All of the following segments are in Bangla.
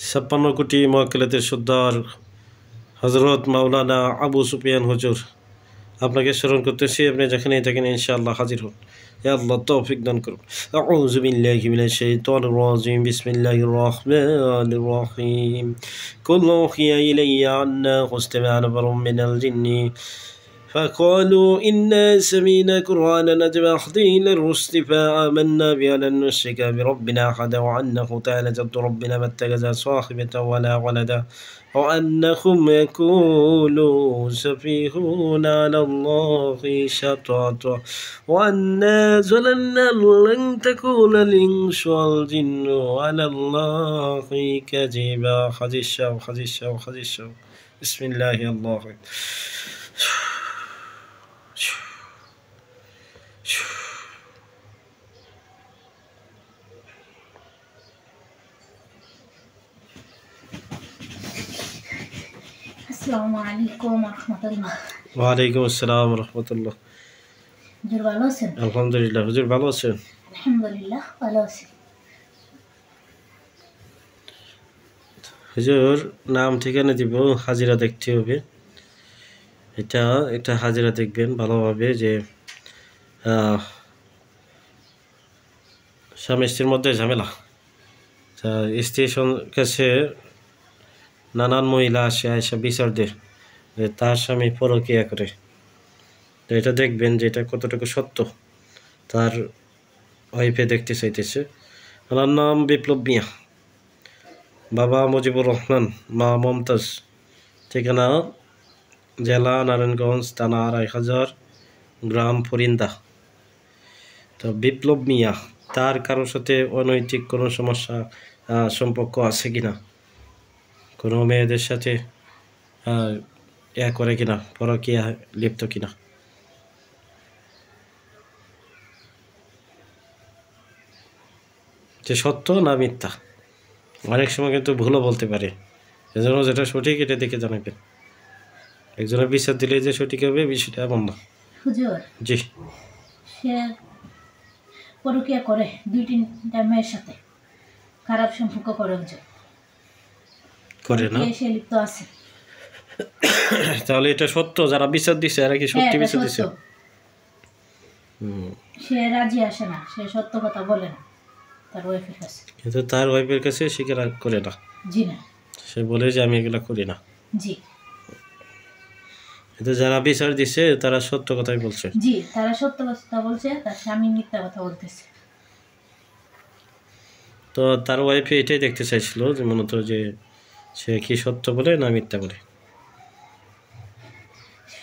56 কোটি মক্কেলেদের সর্দার হজরত মাওলানা আবু সুফিয়ান হুজুর আপনাকে স্মরণ করতেছি। আপনি যেখানেই থাকেন ইনশাআল্লাহ হাজির হন। ইয়া আল্লাহ তৌফিক দান করুন। আউযু বিল্লাহি মিনাশ শাইতানির রাজিম। বিসমিল্লাহির রহমানির রহিম। কুল উহিয়া ইলাইয়া আন্নাহু ইসতামা'a নাফারun মিনাল জিন্নি فقالوا إنا سمعنا قرآنا عجبا يهدي إلى الرشد فآمنا به ولن نشرك بربنا أحدا وأنه تعالى جد ربنا ما اتخذ صاحبة ولا ولدا وأنهم يقولون سفيهون على الله شططا وأنا ظننا لن تكون الإنس والجن على الله كذبا. خذ الشو بسم الله الله. আসসালামু আলাইকুম ওয়া রাহমাতুল্লাহ। ওয়া আলাইকুম আসসালাম ওয়া রাহমাতুল্লাহ। হুজুর ভালো আছেন? আলহামদুলিল্লাহ। হুজুর ভালো আছেন? আলহামদুলিল্লাহ ভালো আছি। হুজুর নাম ঠিকানা দিব, হাজিরা দেখতে হবে। এটা হাজিরা দেখবেন ভালোভাবে যে স্বামী স্ত্রীর মধ্যে ঝামেলা। স্ত্রীর কাছে নানান মহিলা এসে বিচার দেয় যে তার স্বামী পরকীয়া করে। তো এটা দেখবেন যে এটা কতটুকু সত্য। তার ওয়াইফে দেখতে চাইতেছে। ওনার নাম বিপ্লব মিয়া, বাবা মুজিবুর রহমান, মা মমতাজ, ঠিকানা জেলা নারায়ণগঞ্জ, থানা ২৫০০, গ্রাম ফরিন্দা। তো বিপ্লব মিয়া তার কারোর সাথে অনৈতিক কোনো সমস্যা সম্পর্ক আছে কিনা, কোনো মেয়েদের সাথে করে কিনা, পরকীয়া লিপ্ত কিনা। যে সত্য না মিথ্যা, অনেক সময় কিন্তু ভুলও বলতে পারে। এজন্য যেটা সঠিক এটা দেখে জানাবেন। একজনের বিচার দিলে যে সঠিক হবে বিষয়টা এমন না। হুজুর জি, সে পরকীয়া করে ২-৩টা মেয়ের সাথে, খারাপ সম্পর্ক করে হুজুর। করে না? সে লিপ্ত আছে। তাহলে এটা সত্য? যারা বিচার দিছে এরা কি সত্যি বিচার দিছে? সে রাজি আসে না, সে সত্য কথা বলে না তার ওয়াইফের কাছে। কিন্তু তার ওয়াইফের কাছে স্বীকার করে না। জি না, সে বলে যে আমি এগুলা করি না। জি, কিন্তু যারা বিচার দিছে তারা সত্য কথাই বলছে। জি, তারা সত্য কথা বলছে, তার স্বামী মিথ্যা কথা বলতেছে। তো তার ওয়াইফে এটাই দেখতে চাইছিল যে মূলত যে সে কি সত্য বলে না মিথ্যা বলে।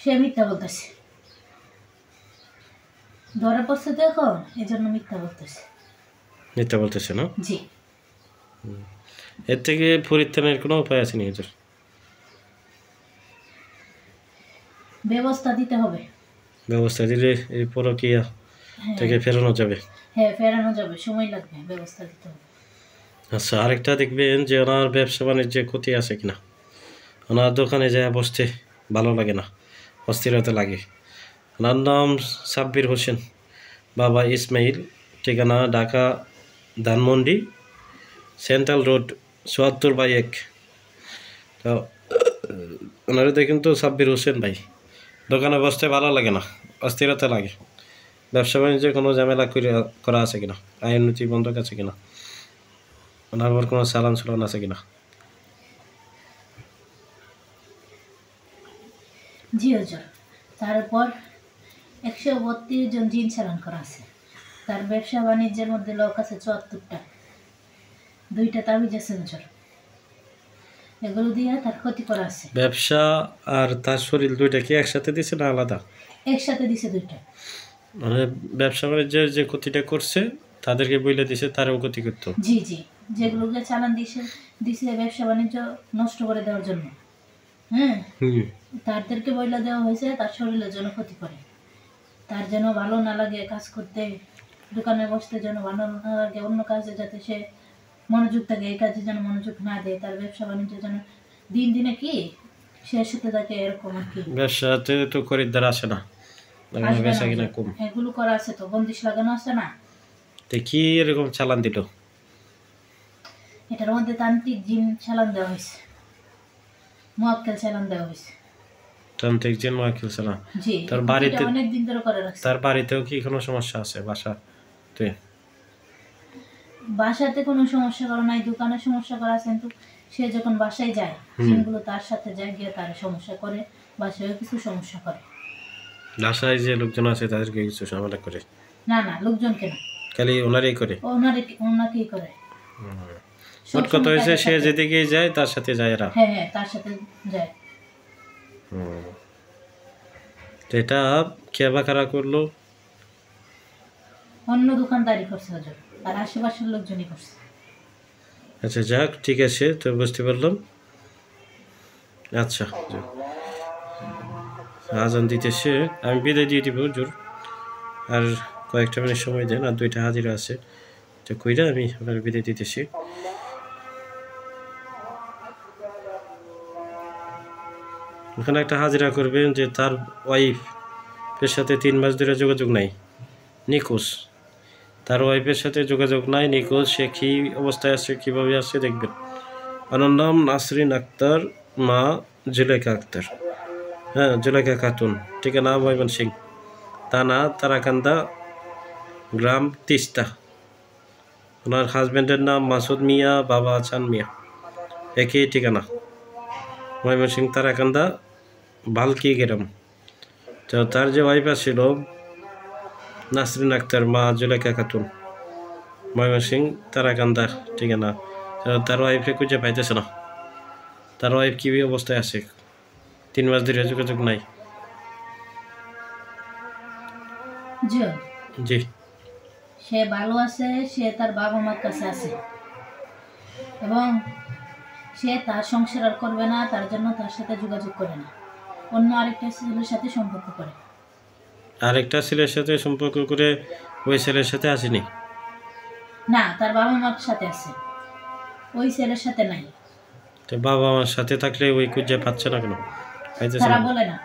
সে মিথ্যা বলতেছে, ধরা পড়ছে তো এখন, এজন্য মিথ্যা বলতেছে। মিথ্যা বলতেছে না? জি। এর থেকে পরিত্রাণের কোনো উপায় আছে নি? ব্যবস্থা দিতে হবে। ব্যবস্থা দিলে এই পরকীয়া থেকে ফেরানো যাবে? হ্যাঁ, ফেরানো যাবে, সময় লাগবে, ব্যবস্থা দিতে হবে। আচ্ছা, আরেকটা দেখবেন যে ওনার ব্যবসা বাণিজ্যে ক্ষতি আছে কিনা। ওনার দোকানে যায় বসতে ভালো লাগে না, অস্থিরতা লাগে। ওনার নাম সাব্বির হোসেন, বাবা ইসমাইল, ঠিকানা ঢাকা ধানমন্ডি, সেন্ট্রাল রোড ৭৪/১। তো ওনারা দেখুন তো, সাব্বির হোসেন ভাই, দোকানে বসতে ভালো লাগে না, অস্থিরতা লাগে। ব্যবসা বাণিজ্যে কোনো ঝামেলা করা আছে কিনা, আইনতি বন্ধক আছে কিনা, ওনার আবার কোনো চালান চলন আছে কিনা। জি হুজুর, তারপর ১৩২ জন জিন চালান করা আছে। তার ব্যবসা বাণিজ্যের মধ্যে লোক আছে ৭৪টা, 2টা তাবিজ আছে হুজুর, এগুলো দিয়ে তার ক্ষতি করা আছে। ব্যবসা আর তার শরীর দুইটা কি একসাথে দিছে না আলাদা? একসাথে দিছে 2টা। মানে ব্যবসা বাণিজ্যের যে ক্ষতিটা করছে তাদেরকে বইলে দিছে তারও ক্ষতি করতো। জি জি, যেগুলোকে চালান দিছে ব্যবসা বাণিজ্য নষ্ট করে দেওয়ার জন্য। হ্যাঁ, তাদেরকে বইলা দেওয়া হয়েছে তার শরীরের জন্য ক্ষতি করে, তার যেন ভালো না লাগে কাজ করতে, দোকানে বসতে যেন ভালো না লাগে, অন্য কাজে যাতে সে মনোযোগ থাকে, এই কাজে যেন মনোযোগ না দেয়, তার ব্যবসা বাণিজ্য যেন দিন দিনে কি শেষ হতে থাকে, এরকম আর কি। ব্যবসাতে তো খরিদ্দার আসে না, বেচা কিনা কম। এগুলো করা আছে তো, বন্দিশ লাগানো আছে না। তো কি এরকম চালান দিল? এটার মধ্যে তান্ত্রিক জিন চালান দেওয়া হয়েছে, মুয়াক্কেল চালান দেওয়া হয়েছে। তান্ত্রিক জিন মুয়াক্কেল চালান। জি, তার বাড়িতে অনেক দিন ধরে করে রাখছে। তার বাড়িতেও কি কোনো সমস্যা আছে? বাসাতে কোনো সমস্যা করা নাই, দোকানে সমস্যা করা আছে, কিন্তু সে যখন বাসায় যায় জিনগুলো তার সাথে যায়, গিয়ে তার সমস্যা করে, বাসায়ও কিছু সমস্যা করে। বাসায় যে লোকজন আছে তাদেরকে কিছু সমস্যা করে? না না, লোকজনকে না, খালি ওনারই করে? ওনাকেই করে। মোট কথা হয়েছে সে যেদিকেই যায় তার সাথে যায় এরা? হ্যাঁ হ্যাঁ, তার সাথে যায়। এটা কে বা কারা করলো? অন্য দোকানদারি করছে হুজুর, আর আশেপাশের লোকজনই করছে। আচ্ছা যাক, ঠিক আছে, তো বুঝতে পারলাম। আচ্ছা, আজান দিতেছে, আমি বিদায় দিয়ে দিব হুজুর। আর কয়েকটা মিনিট সময় দেন, আর 2টা হাজিরা আছে, তো কইরা আমি আপনার বিদায় দিতেছি। ওখানে একটা হাজিরা করবেন যে তার ওয়াইফের সাথে 3 মাস ধরে যোগাযোগ নাই, নিখোঁজ। তার ওয়াইফের সাথে যোগাযোগ নাই, নিখোঁজ। সে কী অবস্থায় আছে, কীভাবে আছে দেখবেন। ওনার নাম নাসরিন আক্তার, মা জুলেখা আক্তার। হ্যাঁ, জুলেখা খাতুন। ঠিকানা ময়মনসিংহ, থানা তারাকান্দা, গ্রাম তিস্তা। ওনার হাজব্যান্ডের নাম মাসুদ মিয়া, বাবা চান মিয়া। একই ঠিকানা, ময়মনসিংহ তারাকান্দা, বালকি গ্রাম। তো তার যে ওয়াইফ ছিল নাসরিন আক্তার, মা জুলেখা খাতুন, ময়মনসিংহ তারাকান্দার ঠিকানা। তার ওয়াইফে খুঁজে পাইতেছে না। তার ওয়াইফ কী অবস্থায় আছে, 3 মাস ধরে যোগাযোগ নাই। জি, সে ভালো আছে, সে তার বাবা মার কাছে আছে, এবং সে তার সংসার আর করবে না, তার জন্য তার সাথে যোগাযোগ করে না, অন্য আরেকটা ছেলের সাথে সম্পর্ক করে। আরেকটা ছেলের সাথে সম্পর্ক করে ওই ছেলের সাথে আসেনি? না, তার বাবা মার সাথে আছে, ওই ছেলের সাথে নাই। তো বাবা মার সাথে থাকলে ওই খুঁজে পাচ্ছে না কেন? তারা বলে না,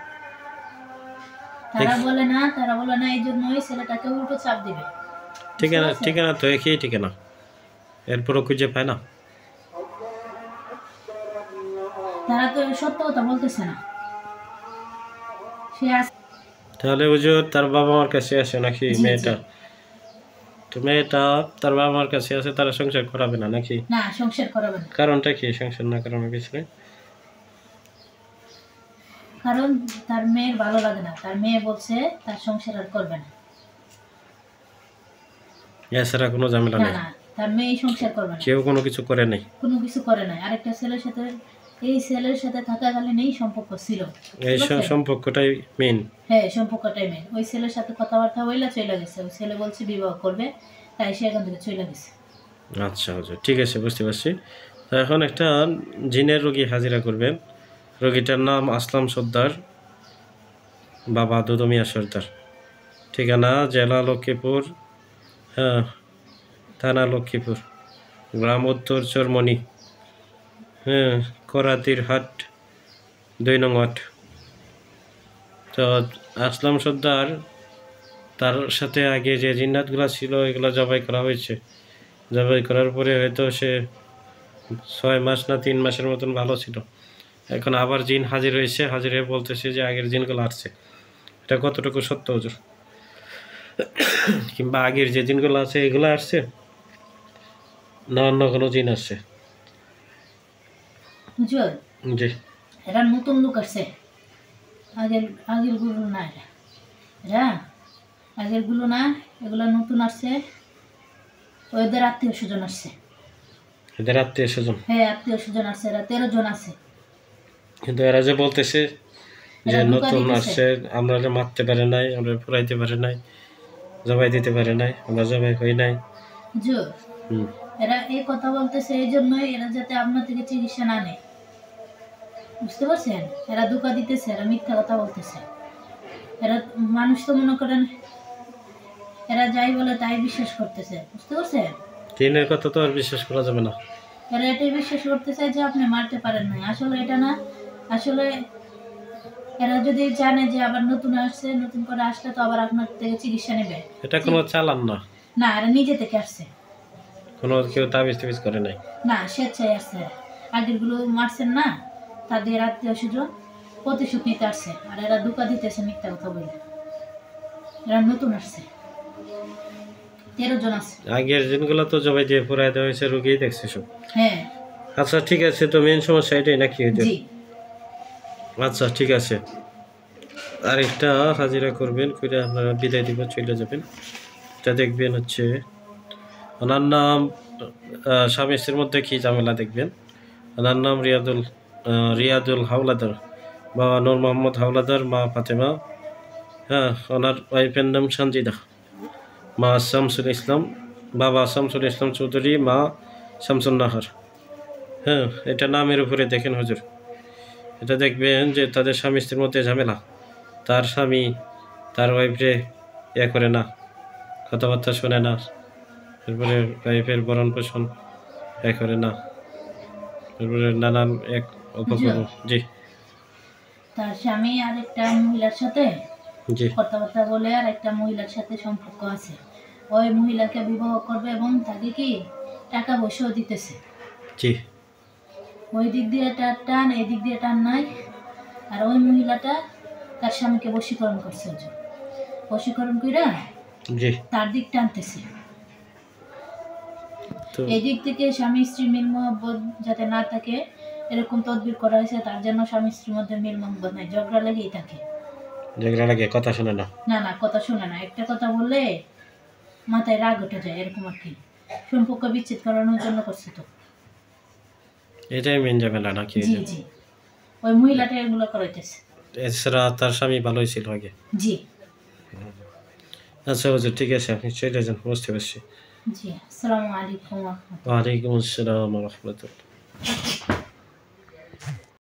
তারা বলে না, এই জন্য ওই ছেলেটাকে উল্টো চাপ দিবে। ঠিকানা তো একই ঠিকানা, এরপরও খুঁজে পায় না। তারা তো সত্য কথা বলতেছে না। তাহলে হুজুর তার বাবা মার কাছে আসে নাকি মেয়েটা? তো মেয়েটা তার বাবা মার কাছে আছে, তারা সংসার করাবে না নাকি? না, সংসার করাবে না। কারণটা কি সংসার না করানোর পিছনে? কারণ তার মেয়ের ভালো লাগে না, তার মেয়ে বলছে তার সংসার আর করবে না। এছাড়া কোনো ঝামেলা নেই? না, তার মেয়ে সংসার করবে না। কেউ কোনো কিছু করে নাই? কোনো কিছু করে নাই। আরেকটা ছেলের সাথে, এই ছেলের সাথে থাকাকালীন এই সম্পর্ক ছিল। এই সম্পর্কটাই মেইন? হ্যাঁ, সম্পর্কটাই মেইন। ওই ছেলের সাথে কথাবার্তা হইলা চলে গেছে, ওই ছেলে বলছে বিবাহ করবে, তাই সে এখান থেকে চলে গেছে। আচ্ছা হুজুর, ঠিক আছে, বুঝতে পারছি। তো এখন একটা জিনের রোগী হাজিরা করবেন। রোগীটার নাম আসলাম সর্দার, বাবা দুদমিয়া সর্দার। ঠিকানা জেলা লক্ষ্মীপুর, হ্যাঁ, থানা লক্ষ্মীপুর, গ্রাম উত্তর চরমনি, হ্যাঁ, করাতির হাট, 2 নং ওয়ার্ড। তো আসলাম সর্দার, তার সাথে আগে যে জিন্নাতগুলো ছিল এগুলো জবাই করা হয়েছে। জবাই করার পরে হয়তো সে 6 মাস না 3 মাসের মতন ভালো ছিল। এখন আবার জিন হাজির হয়েছে, হাজির হয়ে বলতেছে যে আগের জিনগুলো আসছে। এটা কতটুকু সত্য হুজুর? কিংবা আগের যে জিনগুলো আছে এগুলো আসছে না অন্য কোনো জিন আসছে? হুজুর, জি, এরা নতুন লোক আসছে, আগের গুলো না, এরা আগের গুলো না, এগুলো নতুন আসছে। ওদের আত্মীয় স্বজন আসছে। এদের আত্মীয় স্বজন? হ্যাঁ, আত্মীয় স্বজন আসছে, এরা 13 জন আছে। কিন্তু এরা যে বলতেছে যে নতুন আসছে, আমরা মারতে পারে নাই, আমরা পুরাইতে পারে নাই, জবাই দিতে পারে নাই, আমরা জবাই হই নাই। হুজুর, এরা এই কথা বলতেছে এই জন্যই, এরা যাতে আপনার থেকে চিকিৎসা না নেয়, বুঝতে পারছেন? এরা ধোঁকা দিতেছে, এরা মিথ্যা কথা বলতেছে। এরা মানুষ তো মনে করেন, এরা যাই বলে তাই বিশ্বাস করতেছে, বুঝতে পারছেন? জিনের কথা তো আর বিশ্বাস করা যাবে না। এরা এটাই বিশ্বাস করতেছে যে আপনি মারতে পারেন না, আসলে এটা না। আসলে এরা যদি জানে যে আবার নতুন আসছে, নতুন করে আসলে তো আবার আপনার থেকে চিকিৎসা নেবে। এটা কোনো চালান না। না, এরা নিজে থেকে আসছে। কোনো কেউ তাবিজ টাবিজ করে নাই? না, স্বেচ্ছায় আসছে। আগেরগুলো মারছেন না, তাদের আত্মীয় স্বজন প্রতিশোধ নিতে আসছে, আর এরা ধোঁকা দিতেছে মিথ্যা কথা বলে। এরা নতুন আসছে, 13 জন আছে। আগের দিনগুলো তো জবাই দিয়ে পুরাই দেওয়া হয়েছে, রুগী দেখছে সব। হ্যাঁ। আচ্ছা ঠিক আছে, তো মেন সমস্যা এটাই নাকি? জি। আচ্ছা ঠিক আছে, আরেকটা হাজিরা করবেন, করে আপনারা বিদায় দিব, চলে যাবেন। এটা দেখবেন হচ্ছে ওনার নাম, স্বামী স্ত্রীর মধ্যে কি ঝামেলা দেখবেন। ওনার নাম রিয়াদুল হাওলাদার, বাবা নূর মোহাম্মদ হাওলাদার, মা ফাতেমা। হ্যাঁ, ওনার ওয়াইফের নাম সঞ্জিদা, মা শামসুল ইসলাম, বাবা শামসুল ইসলাম চৌধুরী, মা শামসুন নাহার। হ্যাঁ, এটা নামের উপরে দেখেন হুজুর। এটা দেখবেন যে তাদের স্বামী স্ত্রীর মধ্যে ঝামেলা, তার স্বামী তার ওয়াইফরে করে না, কথাবার্তা শোনে না, তারপরে ওয়াইফের ভরণ পোষণ করে না, তারপরে নানান এক অপকর্ম। জি। তার স্বামী আর একটা মহিলার সাথে জি কথাবার্তা বলে আর একটা মহিলার সাথে সম্পর্ক আছে। ওই মহিলাকে বিবাহ করবে এবং তাকে কি টাকা পয়সাও দিতেছে। জি। ওই দিক দিয়ে টান, এই দিক দিয়ে টান নাই। আর ওই মহিলাটা তার স্বামীকে বশীকরণ করছে, বশীকরণ কইরা জি তার দিক টানতেছে। এই দিক থেকে স্বামী স্ত্রীর মিল মহব্বত যাতে না থাকে এরকম তদবির করা হয়েছে, তার জন্য স্বামী স্ত্রীর মধ্যে মিল মহব্বত নাই, ঝগড়া লেগেই থাকে। ঝগড়া লাগে, কথা শোনে না। না না, কথা শোনে না। একটা কথা বললে মাথায় রাগ উঠে যায়, এরকম আর কি। সম্পর্ক বিচ্ছেদ করানোর জন্য করছে তো। এটাই মেন ঝামেলা নাকি? জি জি, ওই মহিলাটা এগুলো করাইতেছে। এছাড়া তার স্বামী ভালোই ছিল আগে। জি। আচ্ছা হুজুর ঠিক আছে, আপনি চলে যান, বুঝতে পারছি। জি, আসসালামু আলাইকুম। ওয়ালাইকুম আসসালাম ওয়া রাহমাতুল্লাহ।